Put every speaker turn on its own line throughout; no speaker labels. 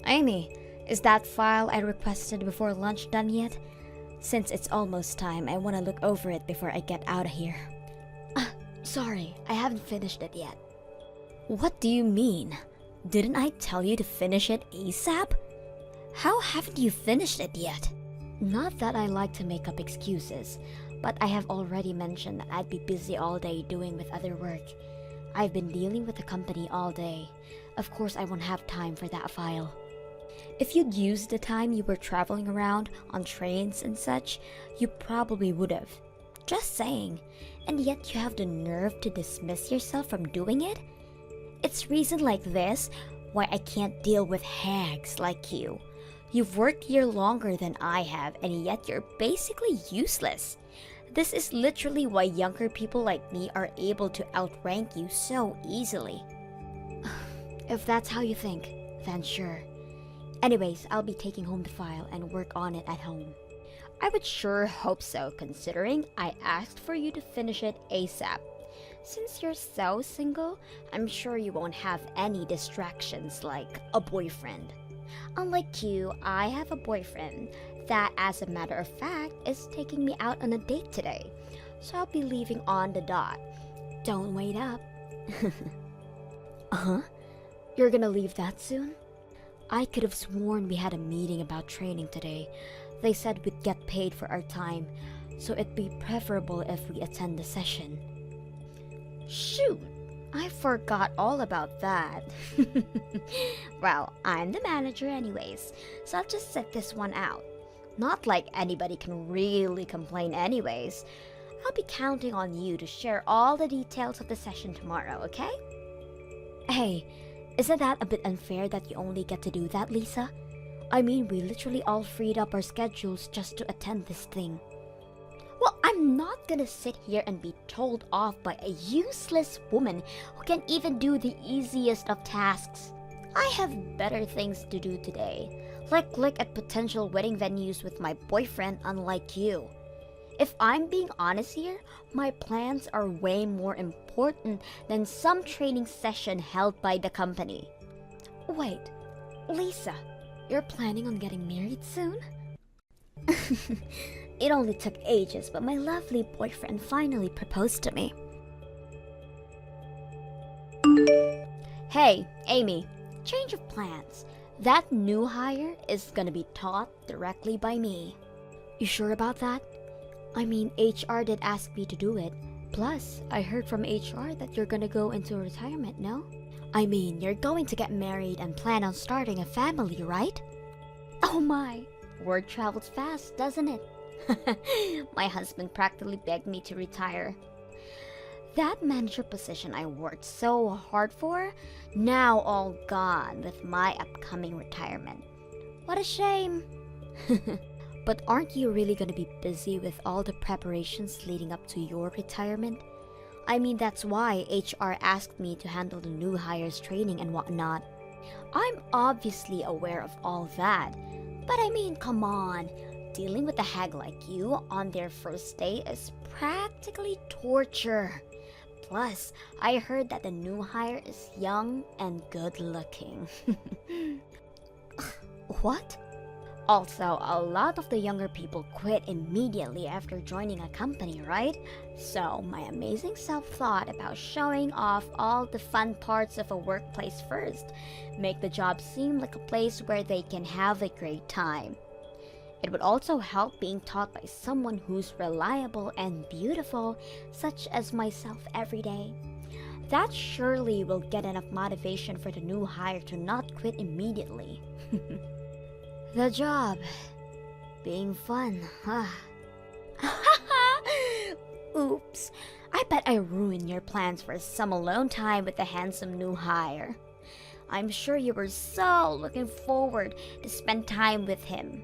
Amy, is that file I requested before lunch done yet? Since it's almost time, I want to look over it before I get out of here. Sorry, I haven't finished it yet. What do you mean? Didn't I tell you to finish it ASAP? How haven't you finished it yet? Not that I like to make up excuses, but I have already mentioned that I'd be busy all day doing with other work. I've been dealing with the company all day. Of course I won't have time for that file. If you'd used the time you were traveling around on trains and such, you probably would have. Just saying. And yet you have the nerve to dismiss yourself from doing it? It's reason like this why I can't deal with hags like you. You've worked here longer than I have, and yet you're basically useless. This is literally why younger people like me are able to outrank you so easily. If that's how you think, then sure. Anyways, I'll be taking home the file and work on it at home. I would sure hope so, considering I asked for you to finish it ASAP. Since you're so single, I'm sure you won't have any distractions like a boyfriend. Unlike you, I have a boyfriend that, as a matter of fact, is taking me out on a date today. So I'll be leaving on the dot. Don't wait up. You're gonna leave that soon? I could have sworn we had a meeting about training today. They said we'd get paid for our time, so it'd be preferable if we attend the session. Shoot! I forgot all about that. Well, I'm the manager anyways, so I'll just set this one out. Not like anybody can really complain anyways. I'll be counting on you to share all the details of the session tomorrow, okay? Hey, isn't that a bit unfair that you only get to do that, Lisa? I mean, we literally all freed up our schedules just to attend this thing. Well, I'm not gonna sit here and be told off by a useless woman who can even do the easiest of tasks. I have better things to do today, like look at potential wedding venues with my boyfriend, unlike you. If I'm being honest here, my plans are way more important than some training session held by the company. Wait, Lisa, you're planning on getting married soon? It only took ages, but my lovely boyfriend finally proposed to me. Hey, Amy, change of plans. That new hire is gonna be taught directly by me. You sure about that? I mean, HR did ask me to do it. Plus, I heard from HR that you're gonna go into retirement, no? I mean, you're going to get married and plan on starting a family, right? Oh my, word travels fast, doesn't it? My husband practically begged me to retire. That manager position I worked so hard for, now all gone with my upcoming retirement. What a shame. But aren't you really going to be busy with all the preparations leading up to your retirement? I mean, that's why HR asked me to handle the new hires training and whatnot. I'm obviously aware of all that, but I mean, come on. Dealing with a hag like you on their first day is practically torture. Plus, I heard that the new hire is young and good looking. What? Also, a lot of the younger people quit immediately after joining a company, right? So, my amazing self thought about showing off all the fun parts of a workplace first, make the job seem like a place where they can have a great time. It would also help being taught by someone who's reliable and beautiful, such as myself every day. That surely will get enough motivation for the new hire to not quit immediately. The job being fun, huh? Oops, I bet I ruined your plans for some alone time with the handsome new hire. I'm sure you were so looking forward to spend time with him.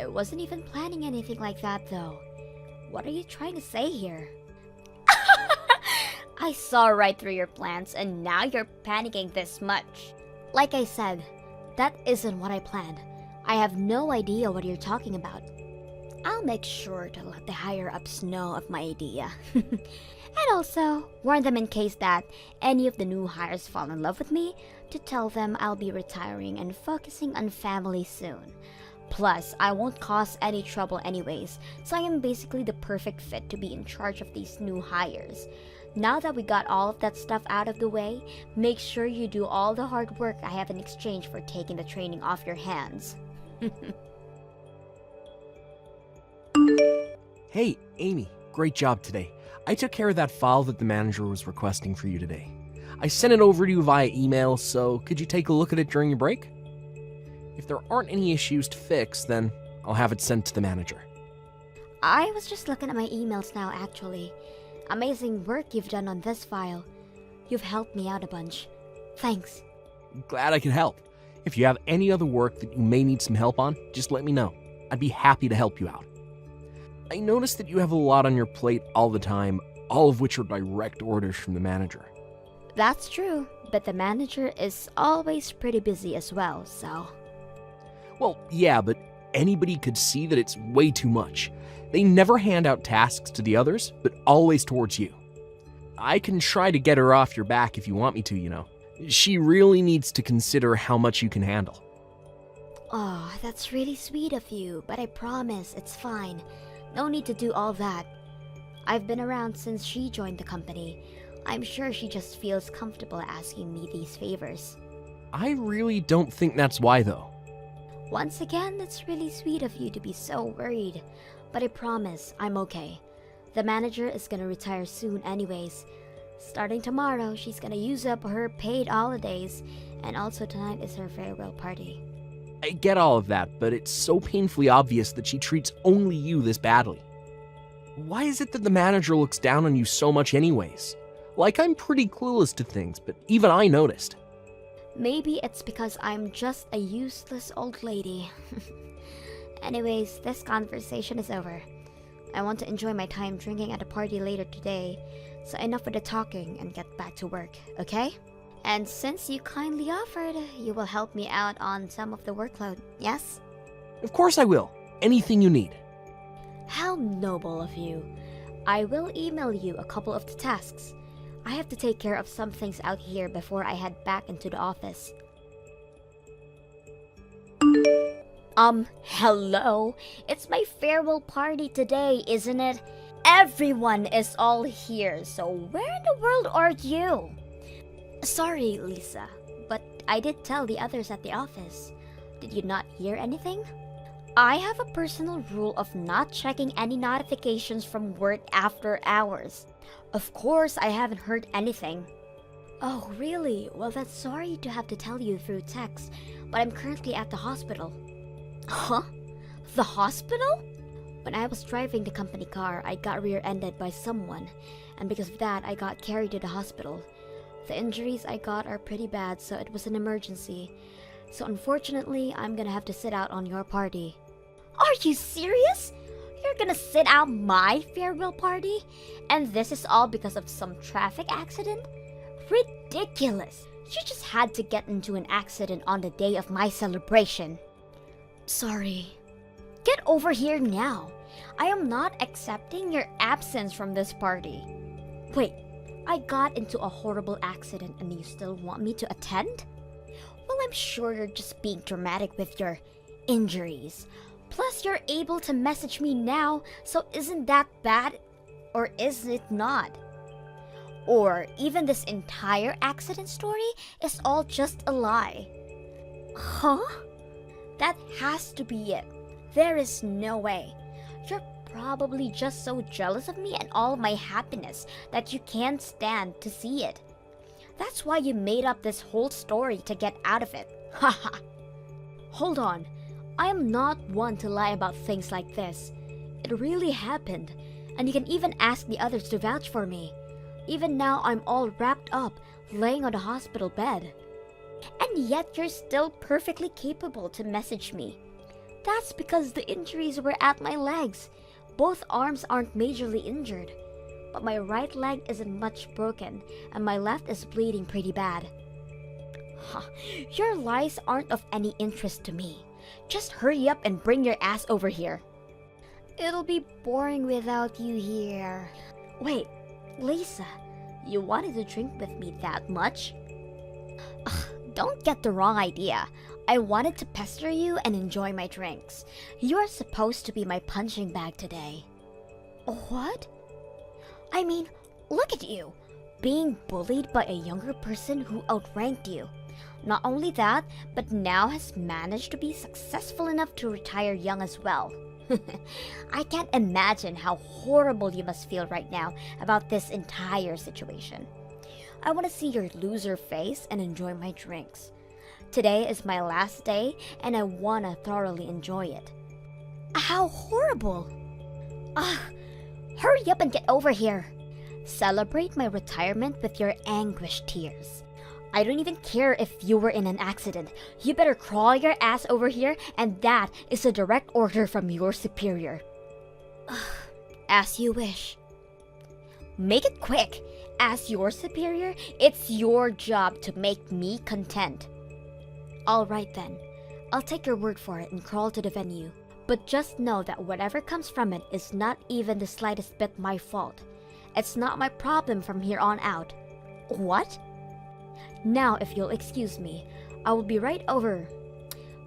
I wasn't even planning anything like that though. What are you trying to say here? I saw right through your plans and now you're panicking this much. Like I said, that isn't what I planned. I have no idea what you're talking about. I'll make sure to let the higher-ups know of my idea. And also, warn them in case that any of the new hires fall in love with me, to tell them I'll be retiring and focusing on family soon. Plus, I won't cause any trouble anyways, so I am basically the perfect fit to be in charge of these new hires. Now that we got all of that stuff out of the way, make sure you do all the hard work I have in exchange for taking the training off your hands.
Hey, Amy, great job today. I took care of that file that the manager was requesting for you today. I sent it over to you via email, so could you take a look at it during your break? If there aren't any issues to fix, then I'll have it sent to the manager.
I was just looking at my emails now, actually. Amazing work you've done on this file. You've helped me out a bunch. Thanks.
Glad I could help. If you have any other work that you may need some help on, just let me know. I'd be happy to help you out. I noticed that you have a lot on your plate all the time, all of which are direct orders from the manager.
That's true, but the manager is always pretty busy as well, so...
Well, yeah, but anybody could see that it's way too much. They never hand out tasks to the others, but always towards you. I can try to get her off your back if you want me to, you know. She really needs to consider how much you can handle.
Oh, that's really sweet of you, but I promise it's fine. No need to do all that. I've been around since she joined the company. I'm sure she just feels comfortable asking me these favors.
I really don't think that's why, though.
Once again, it's really sweet of you to be so worried. But I promise, I'm okay. The manager is gonna retire soon anyways. Starting tomorrow, she's gonna use up her paid holidays, and also tonight is her farewell party.
I get all of that, but it's so painfully obvious that she treats only you this badly. Why is it that the manager looks down on you so much anyways? Like, I'm pretty clueless to things, but even I noticed.
Maybe it's because I'm just a useless old lady. Anyways, this conversation is over. I want to enjoy my time drinking at a party later today, so enough with the talking and get back to work, okay? And since you kindly offered, you will help me out on some of the workload, yes?
Of course I will. Anything you need.
How noble of you. I will email you a couple of the tasks. I have to take care of some things out here before I head back into the office. Hello? It's my farewell party today, isn't it? Everyone is all here, so where in the world are you? Sorry, Lisa, but I did tell the others at the office. Did you not hear anything? I have a personal rule of not checking any notifications from work after hours. Of course, I haven't heard anything. Oh, really? Well, that's sorry to have to tell you through text, but I'm currently at the hospital. Huh? The hospital? When I was driving the company car, I got rear-ended by someone, and because of that, I got carried to the hospital. The injuries I got are pretty bad, so it was an emergency. So unfortunately, I'm gonna have to sit out on your party. Are you serious? You're gonna sit out my farewell party? And this is all because of some traffic accident? Ridiculous! You just had to get into an accident on the day of my celebration. Sorry. Get over here now. I am not accepting your absence from this party. Wait, I got into a horrible accident and you still want me to attend? Well, I'm sure you're just being dramatic with your injuries. Plus, you're able to message me now, so isn't that bad? Or is it not? Or even this entire accident story is all just a lie. Huh? That has to be it. There is no way. You're probably just so jealous of me and all my happiness that you can't stand to see it. That's why you made up this whole story to get out of it. Haha. Hold on. I am not one to lie about things like this. It really happened, and you can even ask the others to vouch for me. Even now, I'm all wrapped up, laying on the hospital bed. And yet you're still perfectly capable to message me. That's because the injuries were at my legs. Both arms aren't majorly injured, but my right leg isn't much broken, and my left is bleeding pretty bad. Huh. Your lies aren't of any interest to me. Just hurry up and bring your ass over here. It'll be boring without you here. Wait, Lisa, you wanted to drink with me that much? Don't get the wrong idea. I wanted to pester you and enjoy my drinks. You are supposed to be my punching bag today. What? I mean, look at you. Being bullied by a younger person who outranked you. Not only that, but now has managed to be successful enough to retire young as well. I can't imagine how horrible you must feel right now about this entire situation. I want to see your loser face and enjoy my drinks. Today is my last day and I want to thoroughly enjoy it. How horrible! Hurry up and get over here. Celebrate my retirement with your anguished tears. I don't even care if you were in an accident. You better crawl your ass over here, and that is a direct order from your superior. As you wish. Make it quick. As your superior, it's your job to make me content. Alright then. I'll take your word for it and crawl to the venue. But just know that whatever comes from it is not even the slightest bit my fault. It's not my problem from here on out. What? Now, if you'll excuse me, I will be right over.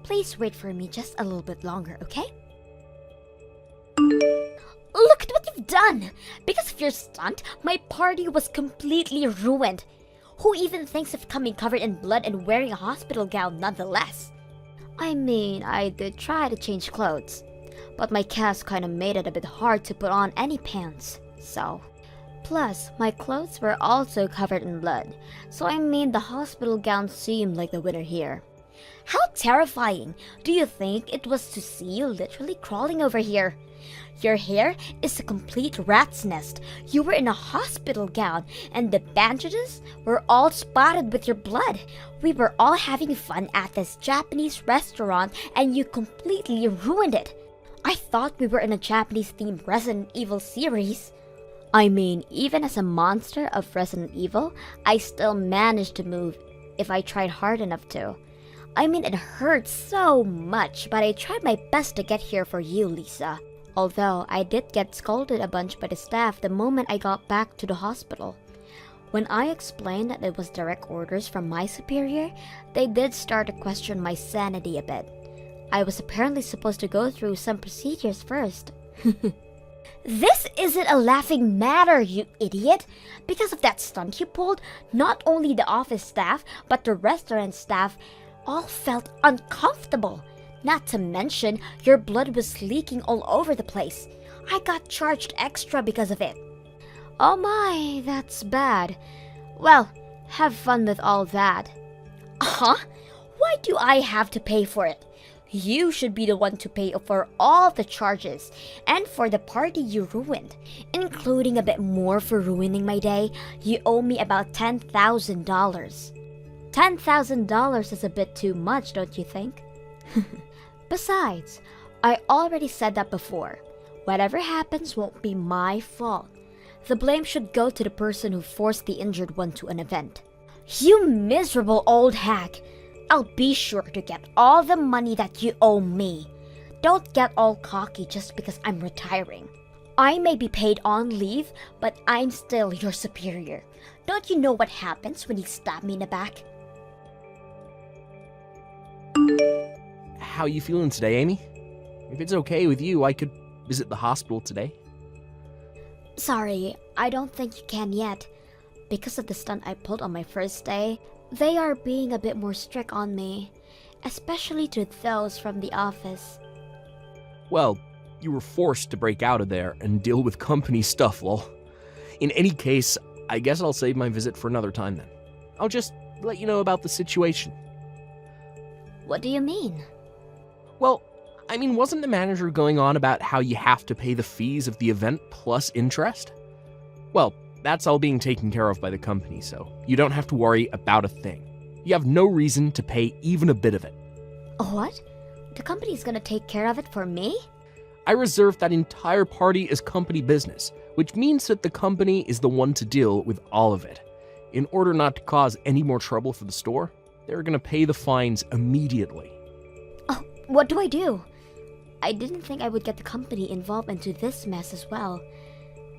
Please wait for me just a little bit longer, okay? Look at what you've done! Because of your stunt, my party was completely ruined. Who even thinks of coming covered in blood and wearing a hospital gown nonetheless? I mean, I did try to change clothes, but my cast kinda made it a bit hard to put on any pants, so... Plus, my clothes were also covered in blood, so I made the hospital gown seem like the winner here. How terrifying! Do you think it was to see you literally crawling over here? Your hair is a complete rat's nest. You were in a hospital gown, and the bandages were all spotted with your blood. We were all having fun at this Japanese restaurant, and you completely ruined it. I thought we were in a Japanese-themed Resident Evil series. I mean, even as a monster of Resident Evil, I still managed to move if I tried hard enough to. I mean, it hurts so much, but I tried my best to get here for you, Lisa. Although, I did get scolded a bunch by the staff the moment I got back to the hospital. When I explained that it was direct orders from my superior, they did start to question my sanity a bit. I was apparently supposed to go through some procedures first. This isn't a laughing matter, you idiot! Because of that stunt you pulled, not only the office staff, but the restaurant staff all felt uncomfortable. Not to mention, your blood was leaking all over the place. I got charged extra because of it. Oh my, that's bad. Well, have fun with all that. Huh? Why do I have to pay for it? You should be the one to pay for all the charges and for the party you ruined, including a bit more for ruining my day. You owe me about $10,000. $10,000 is a bit too much, don't you think? Besides, I already said that before. Whatever happens won't be my fault. The blame should go to the person who forced the injured one to an event. You miserable old hack! I'll be sure to get all the money that you owe me. Don't get all cocky just because I'm retiring. I may be paid on leave, but I'm still your superior. Don't you know what happens when you stab me in the back?
How you feeling today, Amy? If it's okay with you, I could visit the hospital today.
Sorry, I don't think you can yet. Because of the stunt I pulled on my first day, they are being a bit more strict on me, especially to those from the office.
Well, you were forced to break out of there and deal with company stuff, lol. In any case, I guess I'll save my visit for another time then. I'll just let you know about the situation.
What do you mean?
Well, I mean, wasn't the manager going on about how you have to pay the fees of the event plus interest? Well, that's all being taken care of by the company, so you don't have to worry about a thing. You have no reason to pay even a bit of it.
What? The company's gonna take care of it for me?
I reserved that entire party as company business, which means that the company is the one to deal with all of it. In order not to cause any more trouble for the store, they're gonna pay the fines immediately.
Oh, what do I do? I didn't think I would get the company involved into this mess as well.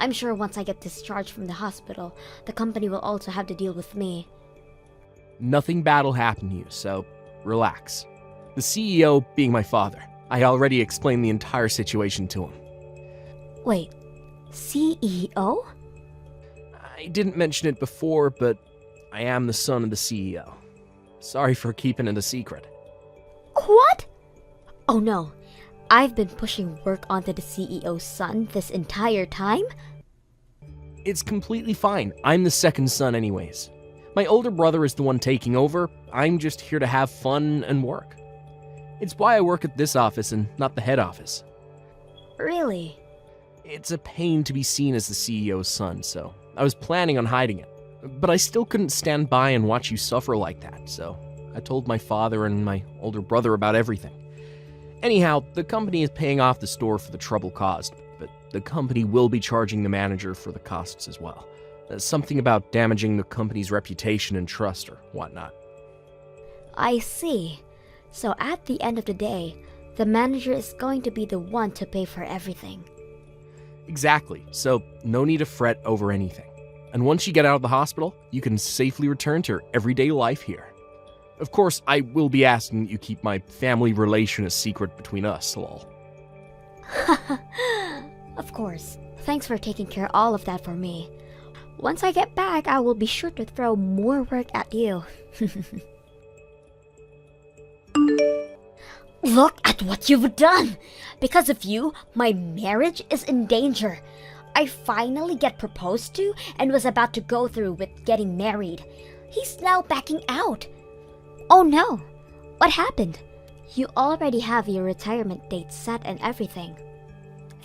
I'm sure once I get discharged from the hospital, the company will also have to deal with me.
Nothing bad will happen to you, so relax. The CEO being my father, I already explained the entire situation to him.
Wait, CEO?
I didn't mention it before, but I am the son of the CEO. Sorry for keeping it a secret.
What? Oh no, I've been pushing work onto the CEO's son this entire time?
It's completely fine. I'm the second son anyways. My older brother is the one taking over. I'm just here to have fun and work. It's why I work at this office and not the head office.
Really?
It's a pain to be seen as the CEO's son, so I was planning on hiding it. But I still couldn't stand by and watch you suffer like that, so I told my father and my older brother about everything. Anyhow, the company is paying off the store for the trouble caused, but the company will be charging the manager for the costs as well. Something about damaging the company's reputation and trust or whatnot.
I see. So at the end of the day, the manager is going to be the one to pay for everything.
Exactly, so no need to fret over anything. And once you get out of the hospital, you can safely return to your everyday life here. Of course, I will be asking that you keep my family relation a secret between us, lol.
Of course. Thanks for taking care of all of that for me. Once I get back, I will be sure to throw more work at you. Look at what you've done! Because of you, my marriage is in danger. I finally get proposed to and was about to go through with getting married. He's now backing out. Oh no! What happened? You already have your retirement date set and everything.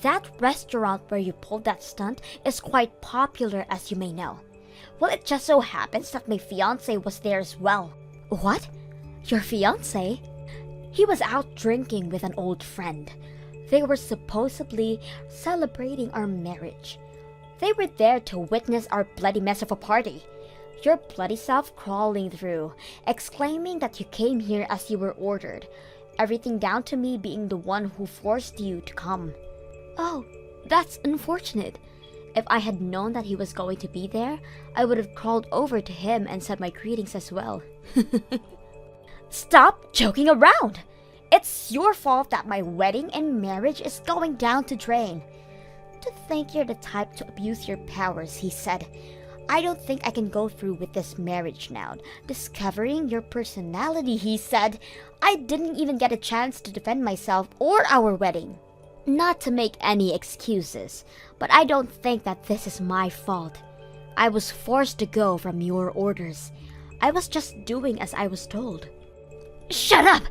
That restaurant where you pulled that stunt is quite popular, as you may know. Well, it just so happens that my fiancé was there as well. What? Your fiancé? He was out drinking with an old friend. They were supposedly celebrating our marriage. They were there to witness our bloody mess of a party. Your bloody self crawling through, exclaiming that you came here as you were ordered. Everything down to me being the one who forced you to come. Oh, that's unfortunate. If I had known that he was going to be there, I would have crawled over to him and said my greetings as well. Stop joking around! It's your fault that my wedding and marriage is going down the drain. To think you're the type to abuse your powers, he said. I don't think I can go through with this marriage now. Discovering your personality, he said. I didn't even get a chance to defend myself or our wedding. Not to make any excuses, but I don't think that this is my fault. I was forced to go from your orders. I was just doing as I was told. Shut up!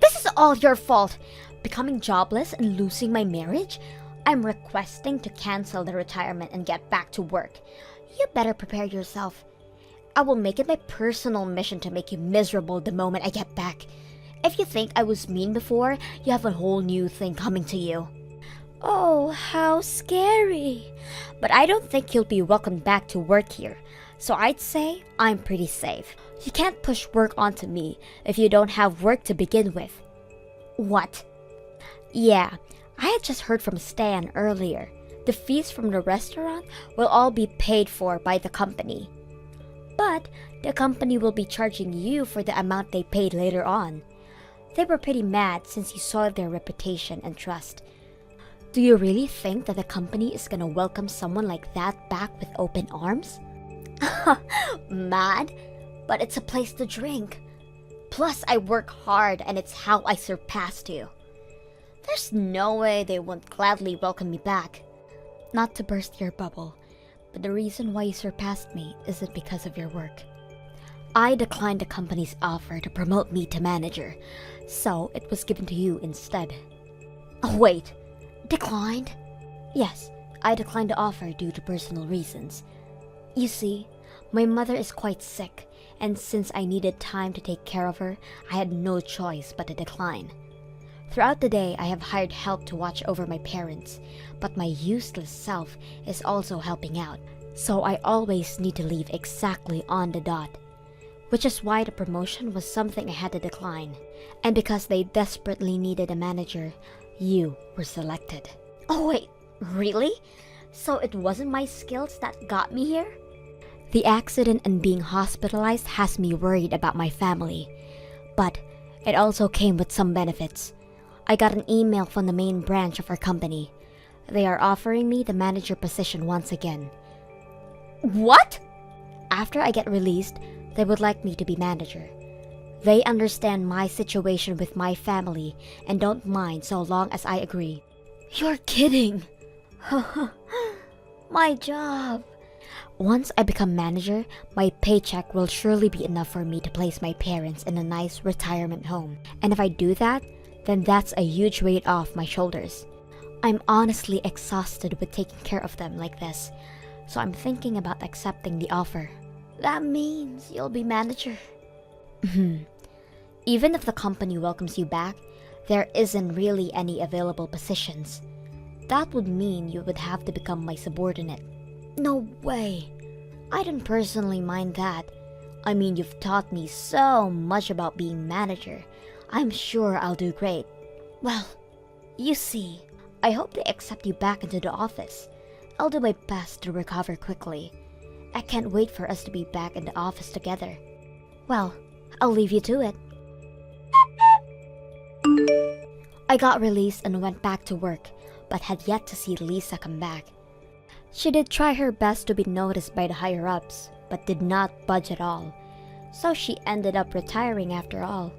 This is all your fault. Becoming jobless and losing my marriage? I'm requesting to cancel the retirement and get back to work. You better prepare yourself. I will make it my personal mission to make you miserable the moment I get back. If you think I was mean before, you have a whole new thing coming to you. Oh, how scary. But I don't think you'll be welcomed back to work here. So I'd say I'm pretty safe. You can't push work onto me if you don't have work to begin with. What? Yeah, I had just heard from Stan earlier. The fees from the restaurant will all be paid for by the company. But the company will be charging you for the amount they paid later on. They were pretty mad since you soiled their reputation and trust. Do you really think that the company is gonna welcome someone like that back with open arms? Mad? But it's a place to drink. Plus, I work hard and it's how I surpassed you. There's no way they won't gladly welcome me back. Not to burst your bubble, but the reason why you surpassed me isn't because of your work. I declined the company's offer to promote me to manager, so it was given to you instead. Oh, wait. Declined? Yes, I declined the offer due to personal reasons. You see, my mother is quite sick, and since I needed time to take care of her, I had no choice but to decline. Throughout the day, I have hired help to watch over my parents, but my useless self is also helping out, so I always need to leave exactly on the dot. Which is why the promotion was something I had to decline. And because they desperately needed a manager, you were selected. Oh wait, really? So it wasn't my skills that got me here? The accident and being hospitalized has me worried about my family, but it also came with some benefits. I got an email from the main branch of our company. They are offering me the manager position once again. What? After I get released, they would like me to be manager. They understand my situation with my family and don't mind so long as I agree. You're kidding. My job. Once I become manager, my paycheck will surely be enough for me to place my parents in a nice retirement home. And if I do that, then that's a huge weight off my shoulders. I'm honestly exhausted with taking care of them like this, so I'm thinking about accepting the offer. That means you'll be manager. Even if the company welcomes you back, there isn't really any available positions. That would mean you would have to become my subordinate. No way. I don't personally mind that. I mean, you've taught me so much about being manager. I'm sure I'll do great. Well, you see, I hope they accept you back into the office. I'll do my best to recover quickly. I can't wait for us to be back in the office together. Well, I'll leave you to it. I got released and went back to work, but had yet to see Lisa come back. She did try her best to be noticed by the higher-ups, but did not budge at all, so she ended up retiring after all.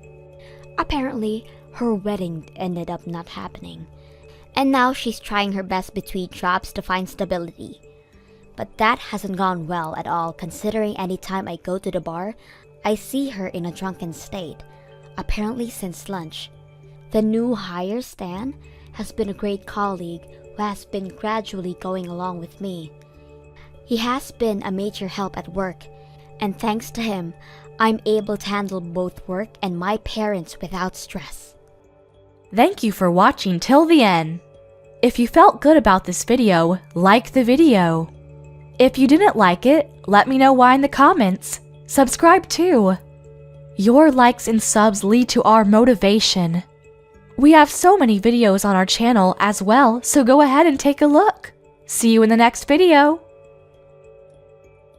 Apparently, her wedding ended up not happening, and now she's trying her best between jobs to find stability. But that hasn't gone well at all, considering any time I go to the bar, I see her in a drunken state, apparently since lunch. The new hire, Stan, has been a great colleague who has been gradually going along with me. He has been a major help at work, and thanks to him, I'm able to handle both work and my parents without stress.
Thank you for watching till the end. If you felt good about this video, like the video. If you didn't like it, let me know why in the comments. Subscribe too. Your likes and subs lead to our motivation. We have so many videos on our channel as well, so go ahead and take a look. See you in the next video.